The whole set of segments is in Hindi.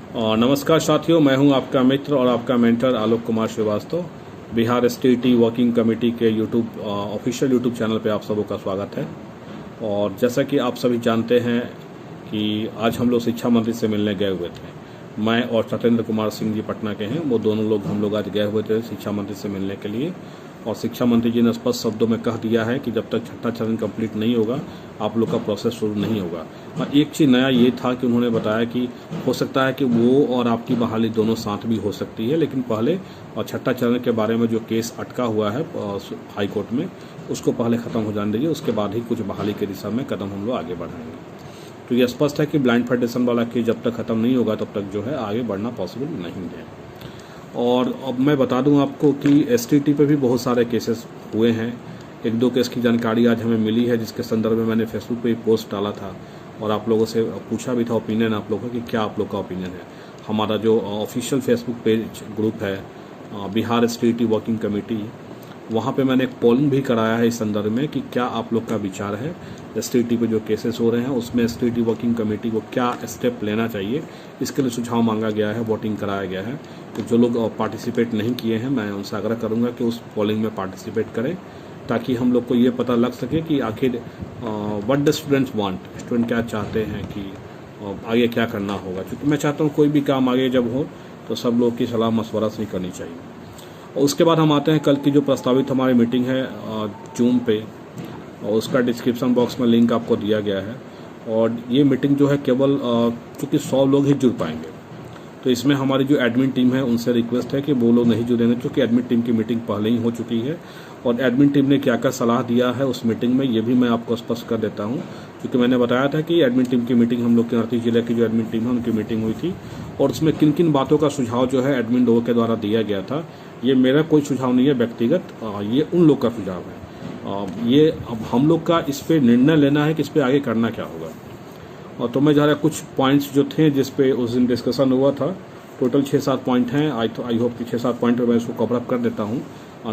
नमस्कार साथियों, मैं हूं आपका मित्र और आपका mentor Alok Kumar Srivastava. Bihar STT working committee के ऑफिशियल यूट्यूब चैनल पे आप सबों का स्वागत है। और जैसा कि आप सभी जानते हैं कि आज हम लोग शिक्षा मंत्री से मिलने गए हुए थे। मैं और सत्येंद्र कुमार सिंह जी पटना के हैं, वो दोनों लोग हम लोग आज गए हुए थे शिक्षा मंत्री से मिलने के लिए। और शिक्षा मंत्री जी ने स्पष्ट शब्दों में कह दिया है कि जब तक छठा चरण कंप्लीट नहीं होगा आप लोग का प्रोसेस शुरू नहीं होगा। और एक चीज़ नया ये था कि उन्होंने बताया कि हो सकता है कि वो और आपकी बहाली दोनों साथ भी हो सकती है, लेकिन पहले और छठा चरण के बारे में जो केस अटका हुआ है हाई कोर्ट में, उसको पहले ख़त्म हो जाने दीजिए, उसके बाद ही कुछ बहाली के दिशा में कदम हम लोग आगे बढ़ाएंगे। तो ये स्पष्ट है कि ब्लाइंड फेडरेशन वाला केस जब तक ख़त्म नहीं होगा तब तक जो है आगे बढ़ना पॉसिबल नहीं है। और अब मैं बता दूं आपको कि एसटीटी पे भी बहुत सारे केसेस हुए हैं। एक दो केस की जानकारी आज हमें मिली है, जिसके संदर्भ में मैंने फेसबुक पे पोस्ट डाला था और आप लोगों से पूछा भी था ओपिनियन आप लोगों का कि क्या आप लोग का ओपिनियन है। हमारा जो ऑफिशियल फेसबुक पेज ग्रुप है बिहार एसटीटी वर्किंग कमेटी, वहाँ पे मैंने एक पोलिंग भी कराया है इस संदर्भ में कि क्या आप लोग का विचार है एसटीटी पे जो केसेस हो रहे हैं उसमें एसटीटी वर्किंग कमेटी को क्या स्टेप लेना चाहिए। इसके लिए सुझाव मांगा गया है, वोटिंग कराया गया है। तो जो लोग पार्टिसिपेट नहीं किए हैं मैं उनसे आग्रह करूंगा कि उस पोलिंग में पार्टिसिपेट करें, ताकि हम लोग को ये पता लग सके कि आखिर what the students want, student क्या चाहते हैं कि आगे क्या करना होगा। क्योंकि मैं चाहता हूँ कोई भी काम आगे जब हो तो सब लोग की सलाह मशवरा से ही करनी चाहिए। और उसके बाद हम आते हैं कल की जो प्रस्तावित हमारी मीटिंग है जूम पे, और उसका डिस्क्रिप्शन बॉक्स में लिंक आपको दिया गया है। और ये मीटिंग जो है केवल चूँकि 100 लोग ही जुड़ पाएंगे, तो इसमें हमारी जो एडमिन टीम है उनसे रिक्वेस्ट है कि वो लोग नहीं जुड़ेंगे, क्योंकि एडमिन टीम की मीटिंग पहले ही हो चुकी है। और एडमिन टीम ने क्या क्या सलाह दिया है उस मीटिंग में, ये भी मैं आपको स्पष्ट कर देता हूँ। क्योंकि मैंने बताया था कि एडमिन टीम की मीटिंग हम लोग के 38 जिले की जो एडमिन टीम है उनकी मीटिंग हुई थी, और उसमें किन किन बातों का सुझाव जो है एडमिन लोगों के द्वारा दिया गया था। ये मेरा कोई सुझाव नहीं है व्यक्तिगत, ये उन लोग का सुझाव है। ये अब हम लोग का इस पर निर्णय लेना है कि इस पर आगे करना क्या होगा। और तो मैं ज़रा कुछ पॉइंट्स जो थे जिस पे उस दिन डिस्कशन हुआ था, टोटल 6-7 पॉइंट हैं। आई होप कि 6-7 पॉइंट पर मैं इसको कवर अप कर देता हूँ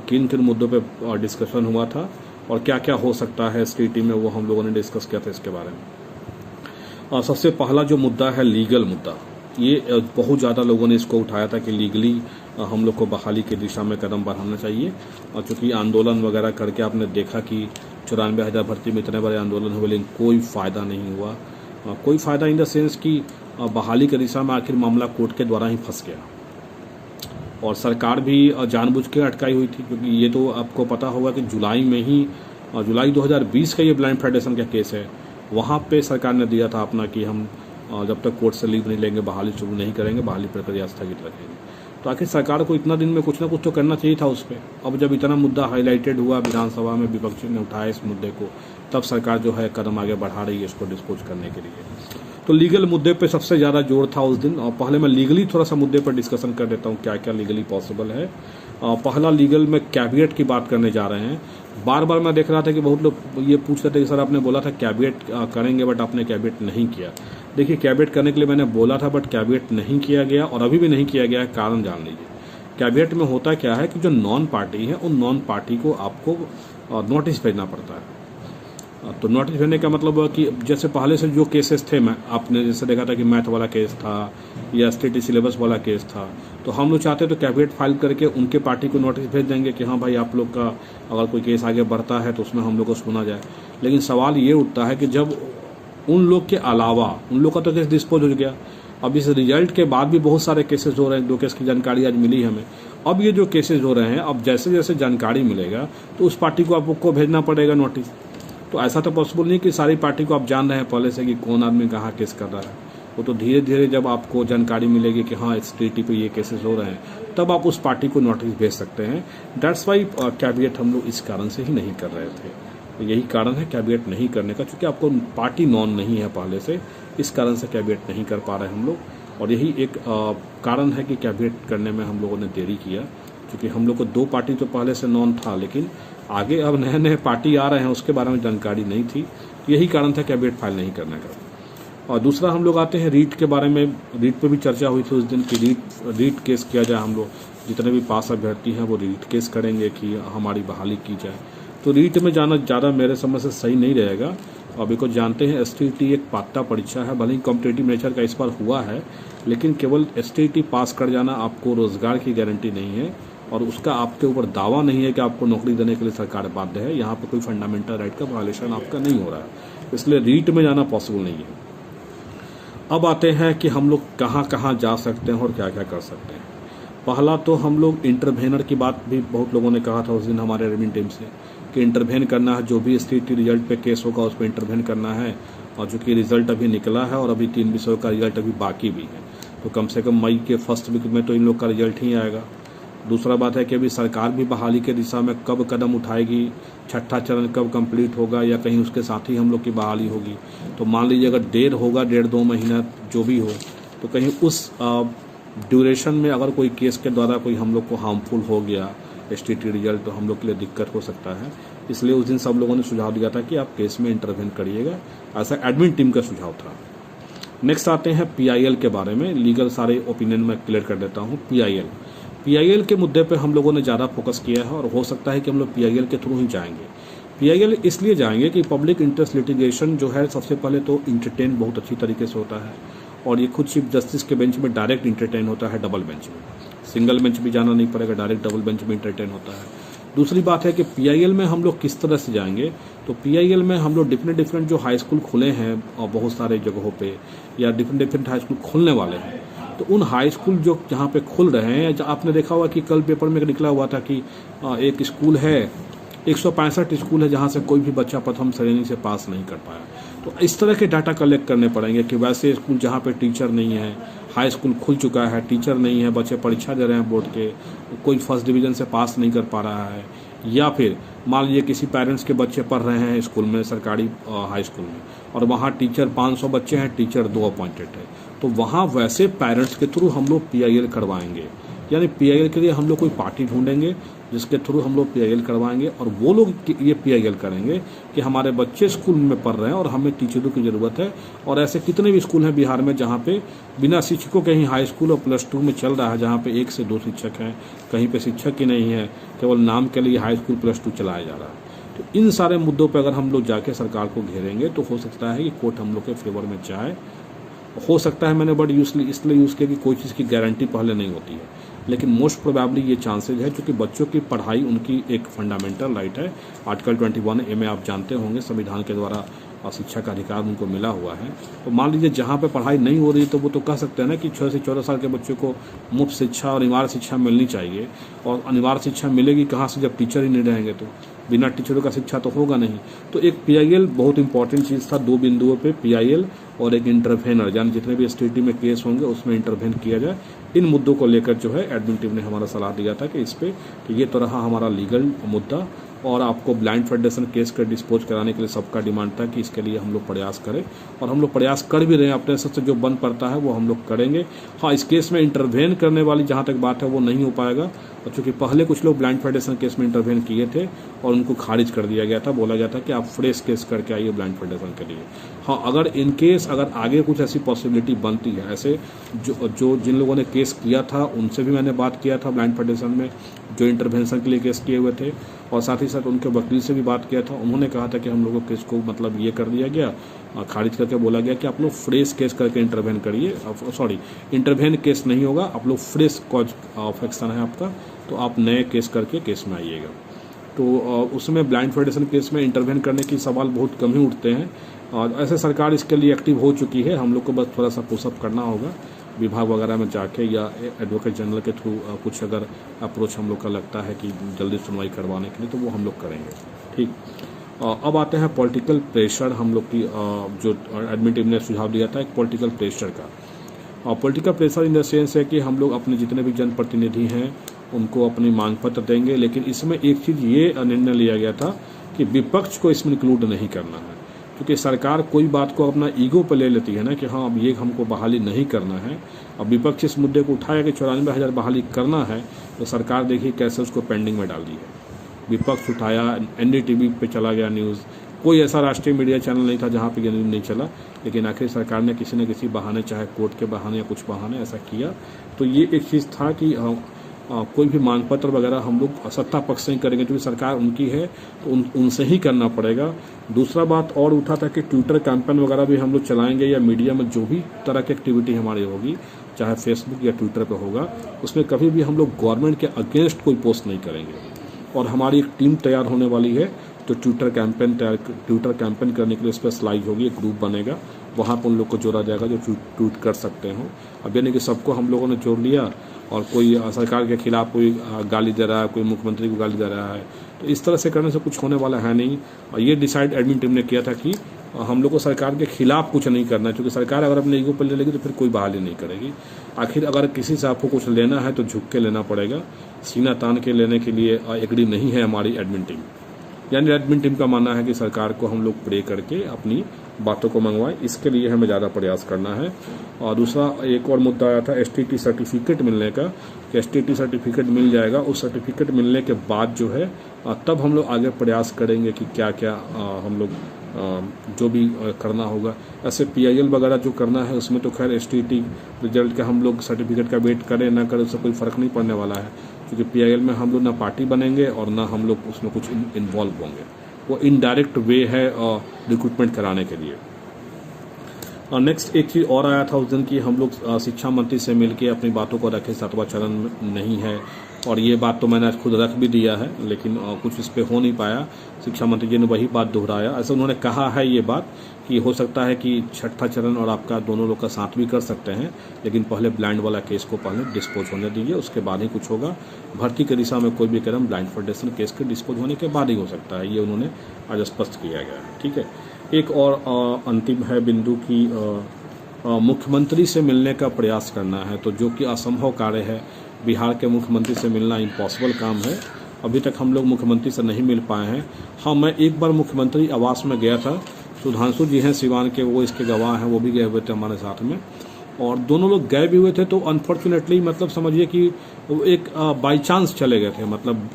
किन किन मुद्दों पे डिस्कशन हुआ था और क्या क्या हो सकता है एसटीटी में, वो हम लोगों ने डिस्कस किया था इसके बारे में। सबसे पहला जो मुद्दा है लीगल मुद्दा, ये बहुत ज़्यादा लोगों ने इसको उठाया था कि लीगली हम लोग को बहाली की दिशा में कदम बढ़ाना चाहिए। और चूँकि आंदोलन वगैरह करके आपने देखा कि 94,000 भर्ती में इतने बड़े आंदोलन हुए लेकिन कोई फ़ायदा नहीं हुआ। कोई फ़ायदा इन द सेंस कि बहाली की दिशा में आखिर मामला कोर्ट के द्वारा ही फंस गया, और सरकार भी जानबूझ के अटकाई हुई थी। क्योंकि ये तो आपको पता होगा कि जुलाई 2020 का ये ब्लाइंड फेडरेशन का केस है, वहाँ पे सरकार ने दिया था अपना कि हम जब तक कोर्ट से लीव नहीं लेंगे बहाली शुरू नहीं करेंगे, बहाली प्रक्रिया स्थगित रखेंगे। तो आखिर सरकार को इतना दिन में कुछ ना कुछ तो करना चाहिए था उस पर। अब जब इतना मुद्दा हाईलाइटेड हुआ विधानसभा में, विपक्ष ने उठाया इस मुद्दे को, तब सरकार जो है कदम आगे बढ़ा रही है इसको डिस्पोज करने के लिए। तो लीगल मुद्दे पे सबसे ज़्यादा जोर था उस दिन। और पहले मैं लीगली थोड़ा सा मुद्दे पर डिस्कशन कर देता हूँ क्या क्या लीगली पॉसिबल है। पहला लीगल में कैबिनेट की बात करने जा रहे हैं। बार बार मैं देख रहा था कि बहुत लोग ये पूछ रहे थे कि सर आपने बोला था कैबिनेट करेंगे बट आपने कैबिनेट नहीं किया। देखिए, कैबिनेट करने के लिए मैंने बोला था बट कैबिनेट नहीं किया गया, और अभी भी नहीं किया गया है। कारण जान लीजिए। कैबिनेट में होता क्या है कि जो नॉन पार्टी है उन नॉन पार्टी को आपको नोटिस भेजना पड़ता है। तो नोटिस भेजने का मतलब कि जैसे पहले से जो केसेस थे, आपने जैसे देखा था कि मैथ वाला केस था या एसटीटी सिलेबस वाला केस था, तो हम लोग चाहते तो कैबिनेट फाइल करके उनके पार्टी को नोटिस भेज देंगे कि हाँ भाई आप लोग का अगर कोई केस आगे बढ़ता है तो उसमें हम लोग को सुना जाए। लेकिन सवाल ये उठता है कि जब उन लोग के अलावा उन लोग का तो केस डिस्पोज हो गया, अब इस रिजल्ट के बाद भी बहुत सारे केसेस हो रहे हैं। 2 केस की जानकारी आज मिली हमें। अब ये जो केसेस हो रहे हैं, अब जैसे जैसे जानकारी मिलेगा तो उस पार्टी को आपको भेजना पड़ेगा नोटिस। तो ऐसा तो पॉसिबल नहीं कि सारी पार्टी को आप जान रहे हैं पहले से कि कौन आदमी कहाँ केस कर रहा है। वो तो धीरे धीरे जब आपको जानकारी मिलेगी कि हाँ एसटीटी पे ये केसेस हो रहे हैं, तब आप उस पार्टी को नोटिस भेज सकते हैं। दैट्स वाई कैबिनेट हम लोग इस कारण से ही नहीं कर रहे थे। तो यही कारण है कैबिनेट नहीं करने का, क्योंकि आपको पार्टी नॉन नहीं है पहले से, इस कारण से कैबिनेट नहीं कर पा रहे हम लोग। और यही एक कारण है कि कैबिनेट करने में हम लोगों ने देरी किया, क्योंकि हम लोग को 2 पार्टी तो पहले से नॉन था, लेकिन आगे अब नए नए पार्टी आ रहे हैं उसके बारे में जानकारी नहीं थी। यही कारण था कैबिनेट फाइल नहीं करने का। और दूसरा हम लोग आते हैं रीट के बारे में। रीट पे भी चर्चा हुई थी उस दिन कि रीट केस किया जाए। हम लोग जितने भी पास अभ्यर्थी हैं वो रीट केस करेंगे कि हमारी बहाली की जाए। तो रीट में जाना ज़्यादा मेरे समझ से सही नहीं रहेगा, और बिकॉज जानते हैं STT एक पात्रता परीक्षा है, भले ही कॉम्पिटेटिव नेचर का इस बार हुआ है, लेकिन केवल STT पास कर जाना आपको रोजगार की गारंटी नहीं है और उसका आपके ऊपर दावा नहीं है कि आपको नौकरी देने के लिए सरकार बाध्य है। यहाँ पर कोई फंडामेंटल राइट का वायलेशन आपका नहीं हो रहा है, इसलिए रीट में जाना पॉसिबल नहीं है। अब आते हैं कि हम लोग कहाँ कहाँ जा सकते हैं और क्या क्या कर सकते हैं। पहला तो हम लोग इंटरवेनर की बात भी बहुत लोगों ने कहा था उस दिन हमारे एडमिन टीम से कि इंटरवेन करना है, जो भी STT रिजल्ट पे केस होगा उस पर इंटरवेन करना है। और जो कि रिजल्ट अभी निकला है और अभी 3 विषयों का रिजल्ट अभी बाकी भी है, तो कम से कम मई के फर्स्ट वीक में तो इन लोग का रिजल्ट ही आएगा। दूसरा बात है कि अभी सरकार भी बहाली के दिशा में कब कदम उठाएगी, छठा चरण कब कंप्लीट होगा या कहीं उसके साथ ही हम लोग की बहाली होगी। तो मान लीजिए अगर देर होगा 1.5-2 महीना जो भी हो, तो कहीं उस ड्यूरेशन में अगर कोई केस के द्वारा कोई हम लोग को हार्मफुल हो गया STT रिजल्ट, तो हम लोग के लिए दिक्कत हो सकता है। इसलिए उस दिन सब लोगों ने सुझाव दिया था कि आप केस में इंटरवेन करिएगा, ऐसा एडमिन टीम का सुझाव था। नेक्स्ट आते हैं PIL के बारे में। लीगल सारे ओपिनियन में क्लियर कर देता हूँ। PIL के मुद्दे पे हम लोगों ने ज़्यादा फोकस किया है और हो सकता है कि हम लोग PIL के थ्रू ही जाएंगे। PIL इसलिए जाएंगे कि पब्लिक इंटरेस्ट लिटिगेशन जो है, सबसे पहले तो इंटरटेन बहुत अच्छी तरीके से होता है और ये खुद चीफ जस्टिस के बेंच में डायरेक्ट इंटरटेन होता है, डबल बेंच में। सिंगल बेंच भी जाना नहीं पड़ेगा, डायरेक्ट डबल बेंच में इंटरटेन होता है। दूसरी बात है कि PIL में हम लोग किस तरह से जाएंगे, तो PIL में हम लोग डिफरेंट जो हाई स्कूल खुले हैं और बहुत सारे जगहों पे, या डिफरेंट हाई स्कूल खुलने वाले हैं, तो उन हाई स्कूल जो जहाँ पे खुल रहे हैं, आपने देखा होगा कि कल पेपर में निकला हुआ था कि एक स्कूल है, 165 स्कूल है जहाँ से कोई भी बच्चा प्रथम श्रेणी से पास नहीं कर पाया। तो इस तरह के डाटा कलेक्ट करने पड़ेंगे कि वैसे स्कूल जहाँ पे टीचर नहीं है, हाई स्कूल खुल चुका है, टीचर नहीं है, बच्चे परीक्षा दे रहे हैं बोर्ड के, कोई फर्स्ट डिवीजन से पास नहीं कर पा रहा है, या फिर मान लीजिए किसी पेरेंट्स के बच्चे पढ़ रहे हैं स्कूल में, सरकारी हाई स्कूल में, और वहाँ टीचर 500 बच्चे हैं, टीचर 2 अपॉइंटेड है, तो वहाँ वैसे पेरेंट्स के थ्रू हम लोग PIL करवाएंगे। यानी PIL के लिए हम लोग कोई पार्टी ढूंढेंगे जिसके थ्रू हम लोग PIL करवाएंगे और वो लोग ये PIL करेंगे कि हमारे बच्चे स्कूल में पढ़ रहे हैं और हमें टीचरों की ज़रूरत है। और ऐसे कितने भी स्कूल हैं बिहार में जहाँ पे बिना शिक्षकों के ही हाई स्कूल और +2 में चल रहा है, जहाँ पे 1 से 2 शिक्षक हैं, कहीं पे शिक्षक ही नहीं है, केवल नाम के लिए हाई स्कूल +2 चलाया जा रहा है। तो इन सारे मुद्दों पर अगर हम लोग जाके सरकार को घेरेंगे तो हो सकता है कि कोर्ट हम लोग के फेवर में जाए। हो सकता है, मैंने वर्ड इसलिए यूज़ किया कि कोई चीज़ की गारंटी पहले नहीं होती है, लेकिन मोस्ट प्रोबेबली ये चांसेज है, क्योंकि बच्चों की पढ़ाई उनकी एक फंडामेंटल राइट है। आर्टिकल 21A में आप जानते होंगे संविधान के द्वारा शिक्षा का अधिकार उनको मिला हुआ है। तो मान लीजिए जहाँ पे पढ़ाई नहीं हो रही तो वो तो कह सकते हैं ना कि 6 से 14 साल के बच्चों को मुफ्त शिक्षा और अनिवार्य शिक्षा मिलनी चाहिए। और अनिवार्य शिक्षा मिलेगी कहाँ से जब टीचर ही नहीं रहेंगे, तो बिना टीचरों का शिक्षा तो होगा नहीं। तो एक PIL बहुत इंपॉर्टेंट चीज़ था, 2 बिंदुओं पे PIL और एक इंटरवेनर, यानी जितने भी STT में केस होंगे उसमें इंटरवेन किया जाए। इन मुद्दों को लेकर जो है एडमिन टीम ने हमारा सलाह दिया था कि इस पे कि ये तो रहा हमारा लीगल मुद्दा, और आपको ब्लाइंड फेडरेशन केस कर डिस्पोज कराने के लिए सबका डिमांड था कि इसके लिए हम लोग प्रयास करें, और हम लोग प्रयास कर भी रहे हैं। अपने सबसे जो बन पड़ता है वो हम लोग करेंगे। हाँ, इस केस में इंटरवेन करने वाली जहाँ तक बात है वो नहीं हो पाएगा, चूँकि पहले कुछ लोग ब्लाइंड फेडरेशन केस में इंटरवेन किए थे और उनको खारिज कर दिया गया था, बोला गया था कि आप फ्रेश केस करके आइए ब्लाइंड फेडरेशन के लिए। हाँ, अगर इन केस अगर आगे कुछ ऐसी पॉसिबिलिटी बनती है, ऐसे जो जिन लोगों ने केस किया था उनसे भी मैंने बात किया था ब्लाइंड फेडरेशन में, जो इंटरवेंशन के लिए केस किए हुए थे, और साथ ही साथ उनके वकील से भी बात किया था। उन्होंने कहा था कि हम लोगों केस को मतलब ये कर दिया गया, खारिज करके बोला गया कि आप लोग फ्रेश केस करके इंटरवेन करिए। सॉरी, इंटरवेन केस नहीं होगा, आप लोग फ्रेश कॉज ऑफ एक्शन है आपका, तो आप नए केस करके केस में आइएगा। तो उसमें ब्लाइंड फेडरेशन केस में इंटरवेन करने की सवाल बहुत कम ही उठते हैं, और ऐसे सरकार इसके लिए एक्टिव हो चुकी है। हम लोग को बस थोड़ा सा पुशअप करना होगा विभाग वगैरह में जाके, या एडवोकेट जनरल के थ्रू कुछ अगर अप्रोच हम लोग का लगता है कि जल्दी सुनवाई करवाने के लिए, तो वो हम लोग करेंगे। ठीक, अब आते हैं पॉलिटिकल प्रेशर। हम लोग की जो एडमिन टीम ने सुझाव दिया था एक पॉलिटिकल प्रेशर का। Political pressure in the sense है कि हम लोग अपने जितने भी जनप्रतिनिधि हैं उनको अपनी मांग पत्र देंगे, लेकिन इसमें एक चीज़ ये निर्णय लिया गया था कि विपक्ष को इसमें इंक्लूड नहीं करना है, क्योंकि सरकार कोई बात को अपना ईगो पर ले लेती है ना कि हाँ अब ये हमको बहाली नहीं करना है। अब विपक्ष इस मुद्दे को उठाया कि 94,000 बहाली करना है, तो सरकार देखिए कैसे उसको पेंडिंग में डाल दी है। विपक्ष उठाया, NDTV पे चला गया न्यूज़, कोई ऐसा राष्ट्रीय मीडिया चैनल नहीं था जहाँ पे ये न्यूज़ नहीं चला, लेकिन आखिर सरकार ने किसी न किसी बहाने, चाहे कोर्ट के बहाने या कुछ बहाने, ऐसा किया। तो ये एक चीज़ था कि कोई भी मांग पत्र वगैरह हम लोग सत्ता पक्ष से ही करेंगे, क्योंकि सरकार उनकी है तो उनसे ही करना पड़ेगा। दूसरा बात और उठा था कि ट्विटर कैंपेन वगैरह भी हम लोग चलाएंगे, या मीडिया में जो भी तरह की एक्टिविटी हमारी होगी, चाहे फेसबुक या ट्विटर पर होगा, उसमें कभी भी हम लोग गवर्नमेंट के अगेंस्ट कोई पोस्ट नहीं करेंगे। और हमारी एक टीम तैयार होने वाली है जो ट्विटर कैंपेन करने के लिए स्पेशलाइज होगी, एक ग्रुप बनेगा, वहाँ पर उन लोग को जोड़ा जाएगा जो ट्वीट कर सकते हो। अब यानी कि सबको हम लोगों ने जोड़ लिया और कोई सरकार के खिलाफ कोई गाली दे रहा है, कोई मुख्यमंत्री को गाली दे रहा है, तो इस तरह से करने से कुछ होने वाला है नहीं। और ये डिसाइड एडमिन टीम ने किया था कि हम लोग को सरकार के खिलाफ कुछ नहीं करना है, क्योंकि सरकार अगर अपने ईगो पर ले लेगी तो फिर कोई बहाली नहीं करेगी। आखिर अगर किसी से आपको कुछ लेना है तो झुक के लेना पड़ेगा, सीना तान के लेने के लिए एग्री नहीं है हमारी एडमिन टीम। यानी एडमिन टीम का मानना है कि सरकार को हम लोग प्रे करके अपनी बातों को मंगवाएं, इसके लिए हमें ज़्यादा प्रयास करना है। और दूसरा एक और मुद्दा आया था STT सर्टिफिकेट मिलने का, कि STT सर्टिफिकेट मिल जाएगा, उस सर्टिफिकेट मिलने के बाद जो है तब हम लोग आगे प्रयास करेंगे कि क्या क्या हम लोग जो भी करना होगा। ऐसे PIL वगैरह जो करना है उसमें तो खैर STT रिजल्ट का हम लोग सर्टिफिकेट का वेट करें ना करें उससे कोई फ़र्क नहीं पड़ने वाला है, क्योंकि PIL में हम लोग ना पार्टी बनेंगे और ना हम लोग उसमें कुछ इन्वॉल्व होंगे। वो इनडायरेक्ट वे है रिक्रूटमेंट कराने के लिए। और नेक्स्ट एक चीज़ और आया था उस दिन की, हम लोग शिक्षा मंत्री से मिलके अपनी बातों को रखे, 7वां चरण नहीं है, और ये बात तो मैंने आज खुद रख भी दिया है, लेकिन कुछ इस पर हो नहीं पाया। शिक्षा मंत्री जी ने वही बात दोहराया। ऐसे उन्होंने कहा है ये बात कि हो सकता है कि 6ठा चरण और आपका दोनों लोग का साथ भी कर सकते हैं, लेकिन पहले ब्लाइंड वाला केस को पहले डिस्पोज होने दीजिए, उसके बाद ही कुछ होगा। भर्ती के दिशा में कोई भी कदम ब्लाइंड फेडरेशन केस के डिस्पोज होने के बाद ही हो सकता है, ये उन्होंने आज स्पष्ट किया गया है। ठीक है, एक और अंतिम है बिंदु की मुख्यमंत्री से मिलने का प्रयास करना है, तो जो कि असंभव कार्य है। बिहार के मुख्यमंत्री से मिलना इम्पॉसिबल काम है, अभी तक हम लोग मुख्यमंत्री से नहीं मिल पाए हैं। हाँ, मैं एक बार मुख्यमंत्री आवास में गया था, सुधांशु जी हैं सिवान के, वो इसके गवाह हैं, वो भी गए हुए थे हमारे साथ में, और दोनों लोग गए भी हुए थे। तो अनफॉर्चुनेटली मतलब समझिए कि वो एक बाई चांस चले गए थे, मतलब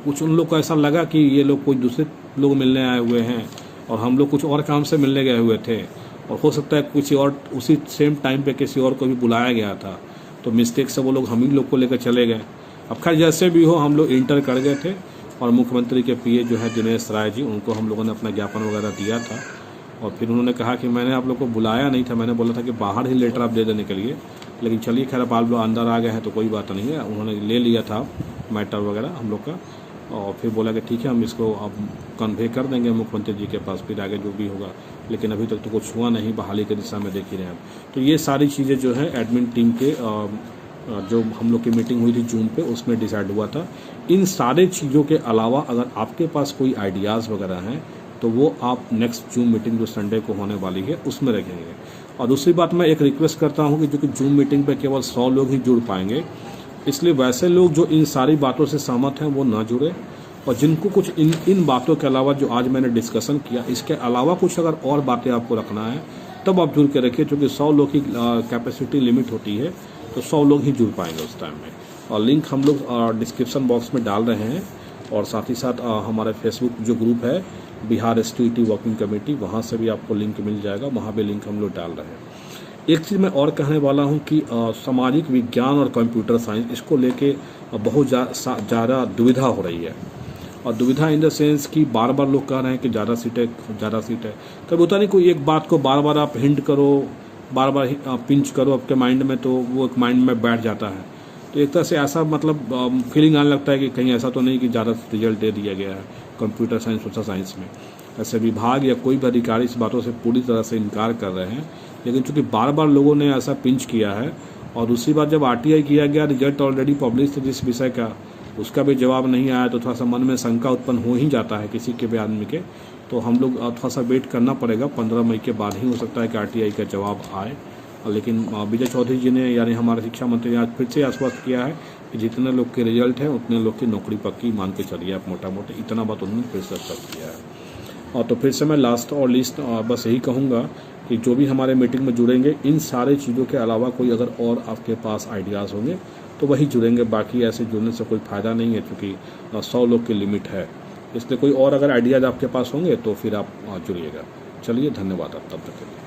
कुछ उन लोग को ऐसा लगा कि ये लोग कोई दूसरे लोग मिलने आए हुए हैं और हम लोग कुछ और काम से मिलने गए हुए थे, और हो सकता है किसी और उसी सेम टाइम पे किसी और को भी बुलाया गया था, तो मिस्टेक से वो लोग हम ही लोग को लेकर चले गए। अब खैर जैसे भी हो हम लोग इंटर कर गए थे, और मुख्यमंत्री के PA जो है दिनेश राय जी, उनको हम लोगों ने अपना ज्ञापन वगैरह दिया था, और फिर उन्होंने कहा कि मैंने आप लोग को बुलाया नहीं था, मैंने बोला था कि बाहर ही लेटर आप दे देने के लिए, लेकिन चलिए खैर अब आप लोग अंदर आ गए हैं तो कोई बात नहीं है। उन्होंने ले लिया था मैटर वगैरह हम लोग का, और फिर बोला कि ठीक है हम इसको अब कन्वे कर देंगे मुख्यमंत्री जी के पास, फिर आगे जो भी होगा, लेकिन अभी तक तो कुछ हुआ नहीं, बहाली के दिशा में देख ही रहे हैं। तो ये सारी चीज़ें जो है एडमिन टीम के जो हम लोग की मीटिंग हुई थी जून पे, उसमें डिसाइड हुआ था। इन सारे चीज़ों के अलावा अगर आपके पास कोई आइडियाज़ वगैरह हैं तो वो आप नेक्स्ट जूम मीटिंग जो संडे को होने वाली है उसमें रखेंगे। और दूसरी बात मैं एक रिक्वेस्ट करता हूँ कि जो कि जूम मीटिंग पे केवल 100 लोग ही जुड़ पाएंगे, इसलिए वैसे लोग जो इन सारी बातों से सहमत हैं वो ना जुड़े, और जिनको कुछ इन बातों के अलावा जो आज मैंने डिस्कशन किया इसके अलावा कुछ अगर और बातें आपको रखना है तब आप जुड़ के रखिए, क्योंकि 100 लोग की कैपेसिटी लिमिट होती है, तो 100 लोग ही जुड़ पाएंगे उस टाइम में। और लिंक हम लोग डिस्क्रिप्शन बॉक्स में डाल रहे हैं, और साथ ही साथ हमारा फेसबुक जो ग्रुप है बिहार STT वर्किंग कमेटी, वहाँ से भी आपको लिंक मिल जाएगा, वहाँ भी लिंक हम लोग डाल रहे हैं। एक चीज़ मैं और कहने वाला हूँ कि सामाजिक विज्ञान और कंप्यूटर साइंस, इसको लेके बहुत ज़्यादा दुविधा हो रही है, और दुविधा इन द सेंस कि बार बार लोग कह रहे हैं कि ज़्यादा सीट है, ज़्यादा सीट है। कभी होता नहीं, कोई एक बात को बार बार आप हिंट करो, बार बार पिंच करो आपके माइंड में, तो वो एक माइंड में बैठ जाता है। तो एक तरह से ऐसा मतलब फीलिंग आने लगता है कि कहीं ऐसा तो नहीं कि ज़्यादा रिजल्ट दे दिया गया है कंप्यूटर साइंस सोशल साइंस में। ऐसे विभाग या कोई भी अधिकारी इस बातों से पूरी तरह से इनकार कर रहे हैं, लेकिन चूंकि बार बार लोगों ने ऐसा पिंच किया है, और दूसरी बात जब RTI किया गया, रिजल्ट ऑलरेडी पब्लिश थे जिस विषय का, उसका भी जवाब नहीं आया, तो थोड़ा सा मन में शंका उत्पन्न हो ही जाता है किसी के भी आदमी के। तो हम लोग थोड़ा सा वेट करना पड़ेगा, 15 मई के बाद ही हो सकता है कि RTI का जवाब आए। लेकिन विजय चौधरी जी ने, यानी हमारे शिक्षा मंत्री ने आज फिर से आश्वस्त किया है कि जितने लोग के रिजल्ट हैं उतने लोग की नौकरी पक्की मान के चलिए आप, मोटा मोटा इतना बात उन्होंने फिर से आश्वस्त किया है। और तो फिर से मैं लास्ट और लिस्ट बस यही कहूँगा कि जो भी हमारे मीटिंग में जुड़ेंगे, इन सारे चीज़ों के अलावा कोई अगर और आपके पास आइडियाज़ होंगे तो वही जुड़ेंगे, बाकी ऐसे जुड़ने से कोई फ़ायदा नहीं है, क्योंकि 100 लोग की लिमिट है। इसलिए कोई और अगर आइडियाज़ आपके पास होंगे तो फिर आप जुड़िएगा। चलिए, धन्यवाद आप तब तक के लिए।